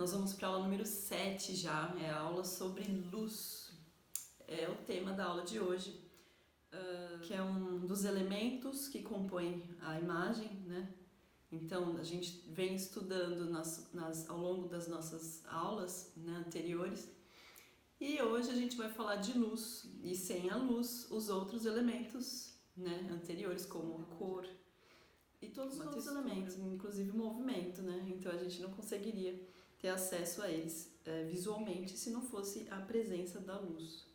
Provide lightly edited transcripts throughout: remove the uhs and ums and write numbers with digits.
Nós vamos para a aula número 7 já, é a aula sobre luz. É o tema da aula de hoje, que é um dos elementos que compõem a imagem, né? Então, a gente vem estudando ao longo das nossas aulas, né, anteriores, e hoje a gente vai falar de luz, e sem a luz, os outros elementos, né, anteriores, como a cor e todos os outros elementos, inclusive o movimento, né? Então a gente não conseguiria ter acesso a eles visualmente se não fosse a presença da luz.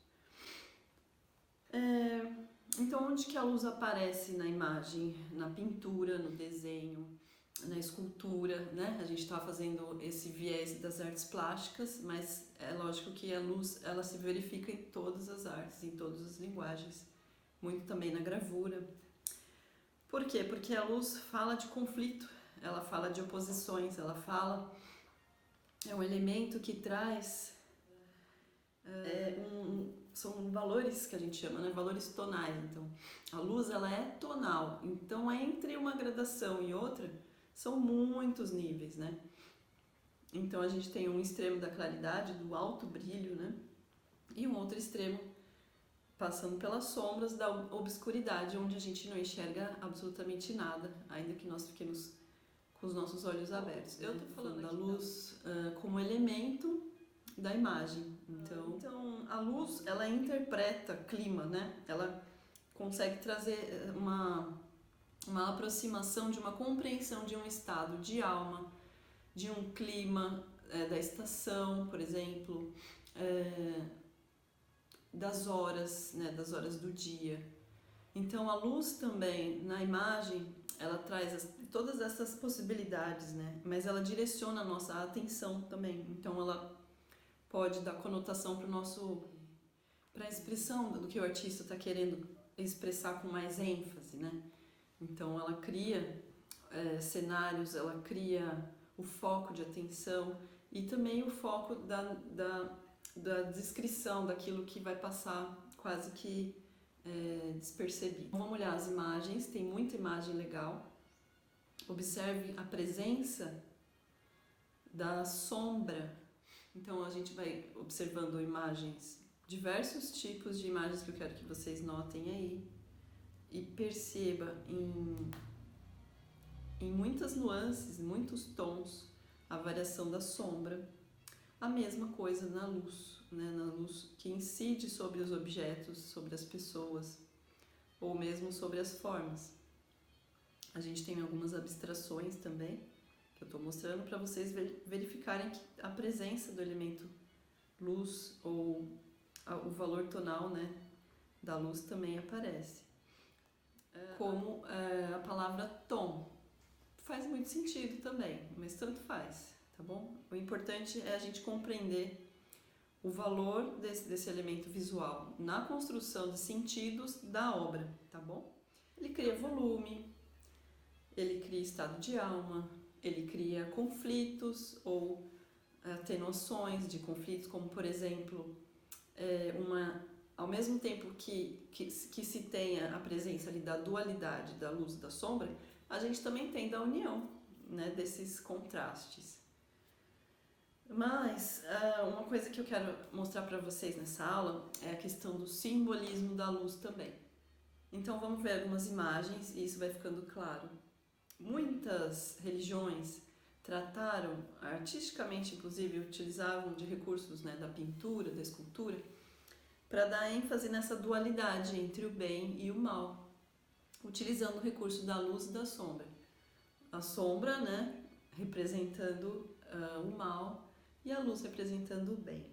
Então, onde que a luz aparece na imagem? Na pintura, no desenho, na escultura, né? A gente está fazendo esse viés das artes plásticas, mas é lógico que a luz ela se verifica em todas as artes, em todas as linguagens, muito também na gravura. Por quê? Porque a luz fala de conflito, ela fala de oposições, é um elemento que traz são valores que a gente chama, né? Valores tonais. Então, a luz ela é tonal. Então, entre uma gradação e outra, são muitos níveis, né? Então, a gente tem um extremo da claridade, do alto brilho, né? E um outro extremo passando pelas sombras da obscuridade, onde a gente não enxerga absolutamente nada, ainda que nós fiquemos com os nossos olhos abertos. Eu estou falando da luz como elemento da imagem. Então, a luz, ela interpreta clima, né? Ela consegue trazer uma aproximação de uma compreensão de um estado de alma, de um clima, da estação, por exemplo, das horas, né? Das horas do dia. Então, a luz também, na imagem, ela traz todas essas possibilidades, né? Mas ela direciona a nossa atenção também. Então, ela pode dar conotação para a expressão do que o artista está querendo expressar com mais ênfase, né? Então ela cria cenários, ela cria o foco de atenção e também o foco da descrição daquilo que vai passar quase que despercebido. Vamos olhar as imagens, tem muita imagem legal. Observe a presença da sombra. Então a gente vai observando imagens, diversos tipos de imagens que eu quero que vocês notem aí e perceba em muitas nuances, muitos tons, a variação da sombra. A mesma coisa na luz, né? Na luz que incide sobre os objetos, sobre as pessoas ou mesmo sobre as formas. A gente tem algumas abstrações também, que eu estou mostrando para vocês verificarem que a presença do elemento luz ou o valor tonal, né, da luz também aparece. Como a palavra tom. Faz muito sentido também, mas tanto faz, tá bom? O importante é a gente compreender o valor desse elemento visual na construção de sentidos da obra, tá bom? Ele cria volume, ele cria estado de alma, ele cria conflitos ou atenuações de conflitos, como por exemplo, ao mesmo tempo que se tenha a presença ali da dualidade da luz e da sombra, a gente também tem da união, né, desses contrastes. Mas uma coisa que eu quero mostrar para vocês nessa aula é a questão do simbolismo da luz também. Então vamos ver algumas imagens e isso vai ficando claro. Muitas religiões trataram, artisticamente inclusive, utilizavam de recursos, né, da pintura, da escultura, para dar ênfase nessa dualidade entre o bem e o mal, utilizando o recurso da luz e da sombra. A sombra, né, representando o mal e a luz representando o bem.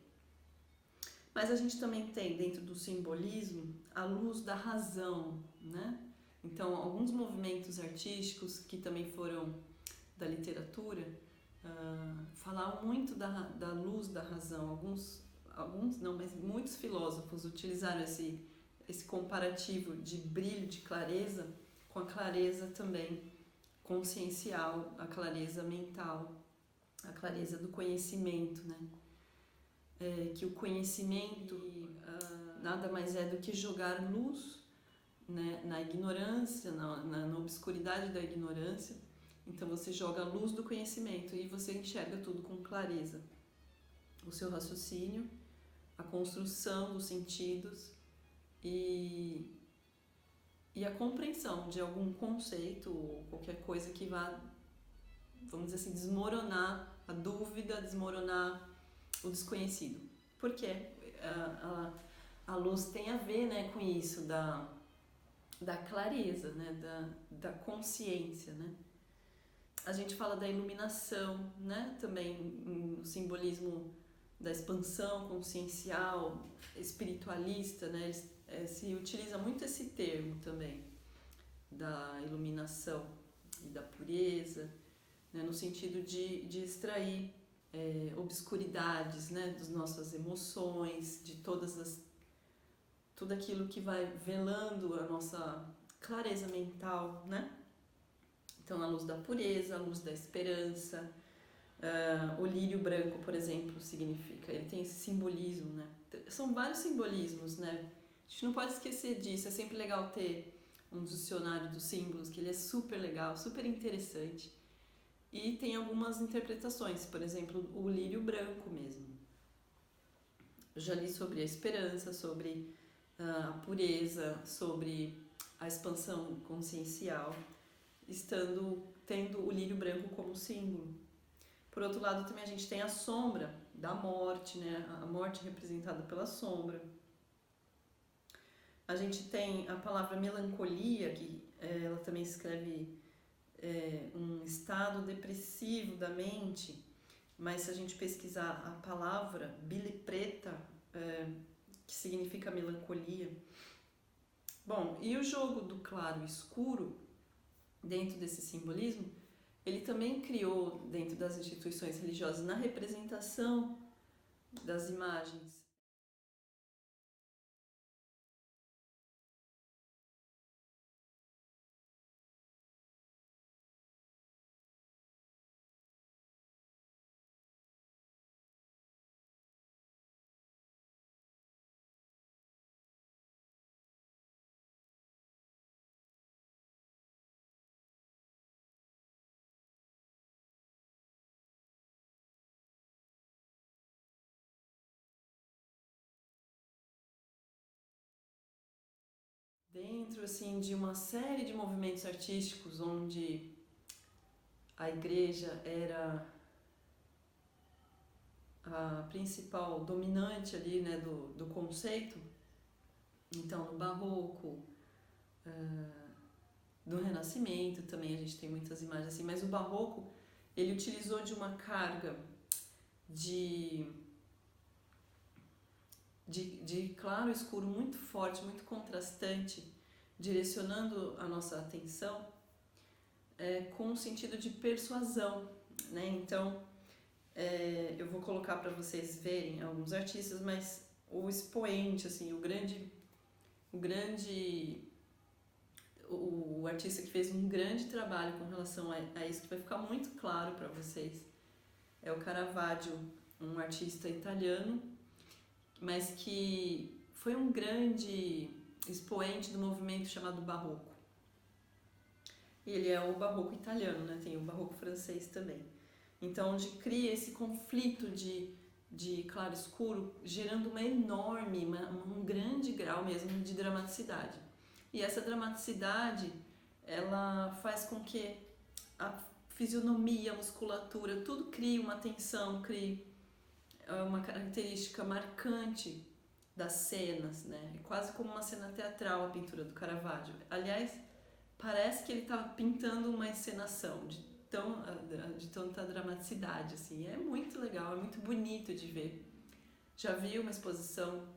Mas a gente também tem dentro do simbolismo a luz da razão, né? Então, alguns movimentos artísticos que também foram da literatura falavam muito da luz da razão. Alguns não, mas muitos filósofos utilizaram esse comparativo de brilho, de clareza, com a clareza também consciencial, a clareza mental, a clareza do conhecimento, né? Que o conhecimento nada mais é do que jogar luz, né, na ignorância, na obscuridade da ignorância, Então você joga a luz do conhecimento e você enxerga tudo com clareza. O seu raciocínio, a construção dos sentidos e a compreensão de algum conceito ou qualquer coisa que vá, vamos dizer assim, desmoronar a dúvida, desmoronar o desconhecido. Porque a luz tem a ver, né, com isso, da clareza, né, da consciência, né? A gente fala da iluminação, né, também no simbolismo da expansão consciencial, espiritualista, né, se utiliza muito esse termo também, da iluminação e da pureza, né, no sentido de extrair obscuridades, né, das nossas emoções, de tudo aquilo que vai velando a nossa clareza mental, né? Então, a luz da pureza, a luz da esperança, o lírio branco, por exemplo, significa, ele tem esse simbolismo, né? São vários simbolismos, né? A gente não pode esquecer disso, é sempre legal ter um dicionário dos símbolos, que ele é super legal, super interessante. E tem algumas interpretações, por exemplo, o lírio branco mesmo. Eu já li sobre a esperança, sobre a pureza, sobre a expansão consciencial, tendo o lírio branco como símbolo. Por outro lado, também a gente tem a sombra da morte, né? A morte representada pela sombra. A gente tem a palavra melancolia, que ela também escreve um estado depressivo da mente, mas se a gente pesquisar a palavra bile preta, que significa melancolia. Bom, e o jogo do claro e escuro, dentro desse simbolismo, ele também criou dentro das instituições religiosas, na representação das imagens. Dentro assim de uma série de movimentos artísticos onde a igreja era a principal dominante ali, né, do conceito, então no barroco, no renascimento também a gente tem muitas imagens assim, mas o barroco ele utilizou de uma carga de claro e escuro muito forte, muito contrastante, direcionando a nossa atenção com um sentido de persuasão, né? Então, eu vou colocar para vocês verem alguns artistas, mas o expoente, assim, o artista que fez um grande trabalho com relação a isso, que vai ficar muito claro para vocês, é o Caravaggio, um artista italiano, mas que foi um grande expoente do movimento chamado Barroco. Ele é o Barroco italiano, né? Tem o Barroco francês também. Então, onde cria esse conflito de claro e escuro, gerando um grande grau mesmo de dramaticidade. E essa dramaticidade, ela faz com que a fisionomia, a musculatura, tudo crie uma tensão, crie uma característica marcante das cenas, né? É quase como uma cena teatral a pintura do Caravaggio. Aliás, parece que ele estava pintando uma encenação de tanta dramaticidade, assim. É muito legal, é muito bonito de ver. Já vi uma exposição,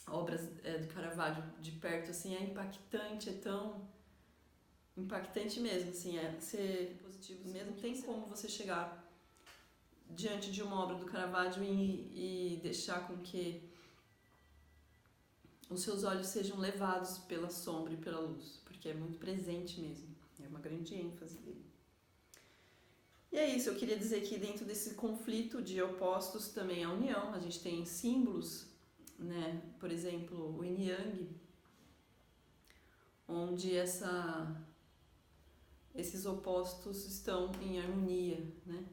obras do Caravaggio de perto, assim, é impactante, é tão impactante mesmo, assim, ser positivo mesmo. Tem como você chegar diante de uma obra do Caravaggio e deixar com que os seus olhos sejam levados pela sombra e pela luz, porque é muito presente mesmo, é uma grande ênfase dele. E é isso, eu queria dizer que dentro desse conflito de opostos também a união, a gente tem símbolos, né? Por exemplo, o Yin Yang, onde esses opostos estão em harmonia, né?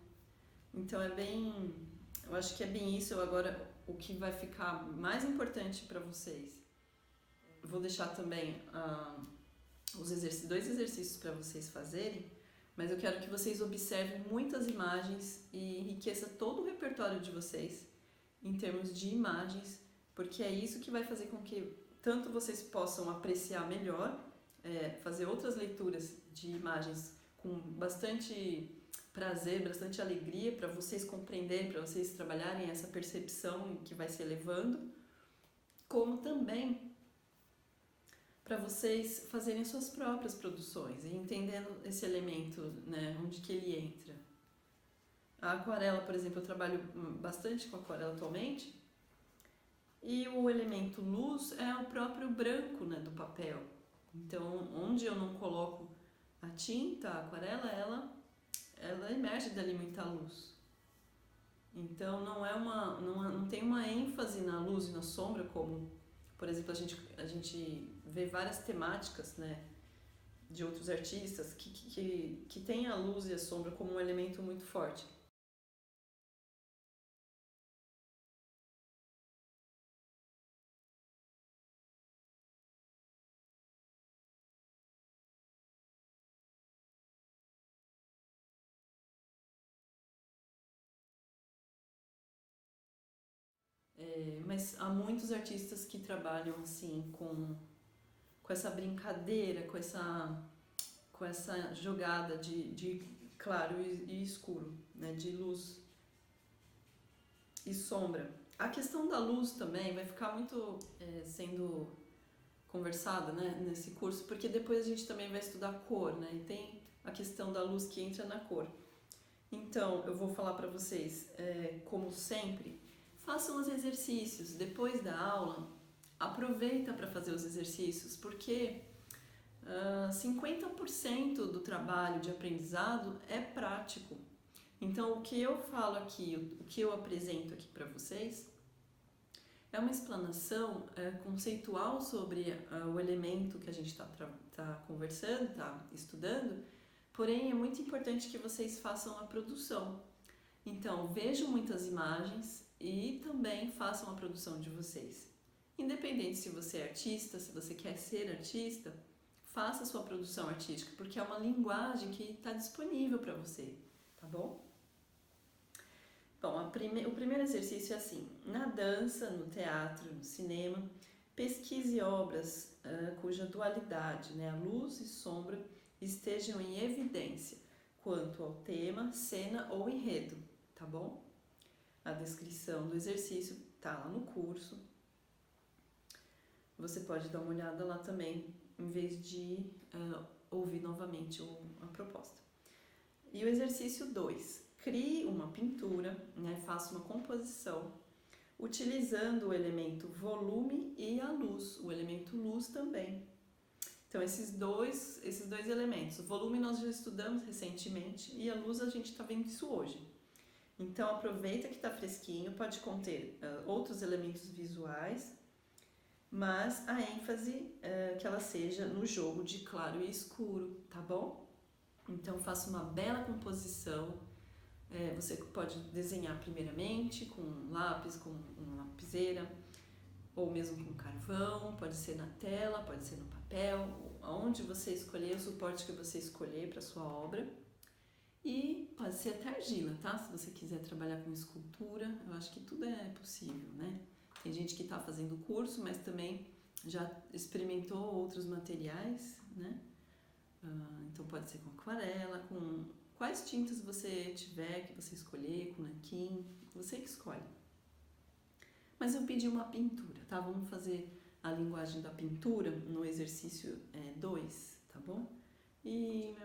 Então eu acho que é bem isso. Agora, o que vai ficar mais importante para vocês, eu vou deixar também dois exercícios para vocês fazerem, mas eu quero que vocês observem muitas imagens e enriqueça todo o repertório de vocês em termos de imagens, porque é isso que vai fazer com que tanto vocês possam apreciar melhor, fazer outras leituras de imagens com bastante prazer, bastante alegria, para vocês compreenderem, para vocês trabalharem essa percepção que vai se elevando, como também para vocês fazerem suas próprias produções e entendendo esse elemento, né, onde que ele entra. A aquarela, por exemplo, eu trabalho bastante com aquarela atualmente, e o elemento luz é o próprio branco, né, do papel. Então, onde eu não coloco a tinta, a aquarela, ela emerge dali muita luz. Então, não tem uma ênfase na luz e na sombra, como, por exemplo, a gente vê várias temáticas, né, de outros artistas que tem a luz e a sombra como um elemento muito forte. Mas há muitos artistas que trabalham assim com essa brincadeira, com essa jogada de claro e escuro, né, de luz e sombra. A questão da luz também vai ficar muito sendo conversada, né, nesse curso, porque depois a gente também vai estudar cor, né, e tem a questão da luz que entra na cor. Então, eu vou falar para vocês, como sempre, façam os exercícios depois da aula, aproveita para fazer os exercícios, porque 50% do trabalho de aprendizado é prático. Então, o que eu falo aqui, o que eu apresento aqui para vocês, é uma explanação conceitual sobre o elemento que a gente está conversando, está estudando, porém é muito importante que vocês façam a produção. Então, vejam muitas imagens e também façam a produção de vocês. Independente se você é artista, se você quer ser artista, faça a sua produção artística, porque é uma linguagem que está disponível para você, tá bom? Bom, o primeiro exercício é assim: na dança, no teatro, no cinema, pesquise obras cuja dualidade, né, a luz e sombra, estejam em evidência quanto ao tema, cena ou enredo, tá bom? A descrição do exercício tá lá no curso. Você pode dar uma olhada lá também, em vez de ouvir novamente a proposta. E o exercício 2. Crie uma pintura, né, faça uma composição, utilizando o elemento volume e a luz, o elemento luz também. Então, esses dois elementos. O volume nós já estudamos recentemente e a luz a gente está vendo isso hoje. Então, aproveita que está fresquinho, pode conter outros elementos visuais, mas a ênfase que ela seja no jogo de claro e escuro, tá bom? Então, faça uma bela composição. Você pode desenhar primeiramente com lápis, com uma lapiseira, ou mesmo com carvão, pode ser na tela, pode ser no papel, aonde você escolher, o suporte que você escolher para sua obra. E pode ser até argila, tá? Se você quiser trabalhar com escultura, eu acho que tudo é possível, né? Tem gente que está fazendo curso, mas também já experimentou outros materiais, né? Então pode ser com aquarela, com quais tintas você tiver, que você escolher, com nanquim, você que escolhe. Mas eu pedi uma pintura, tá? Vamos fazer a linguagem da pintura no exercício 2, tá bom? E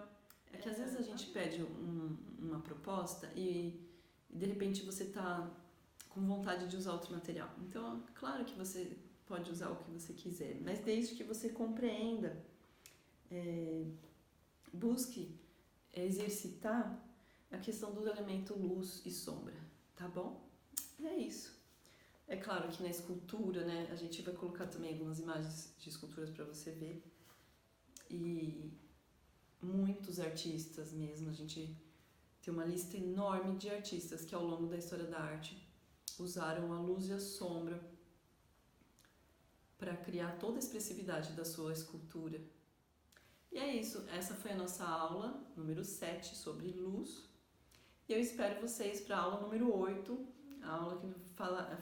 é que às vezes a gente pede uma proposta e de repente você tá com vontade de usar outro material. Então, claro que você pode usar o que você quiser, mas desde que você compreenda, busque exercitar a questão do elemento luz e sombra, tá bom? É isso. É claro que na escultura, né, a gente vai colocar também algumas imagens de esculturas para você ver. E muitos artistas mesmo. A gente tem uma lista enorme de artistas que ao longo da história da arte usaram a luz e a sombra para criar toda a expressividade da sua escultura. E é isso, essa foi a nossa aula número 7 sobre luz. E eu espero vocês para a aula número 8, a aula que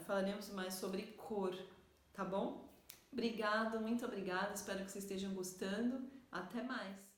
falaremos mais sobre cor, tá bom? Obrigada, muito obrigada, espero que vocês estejam gostando. Até mais!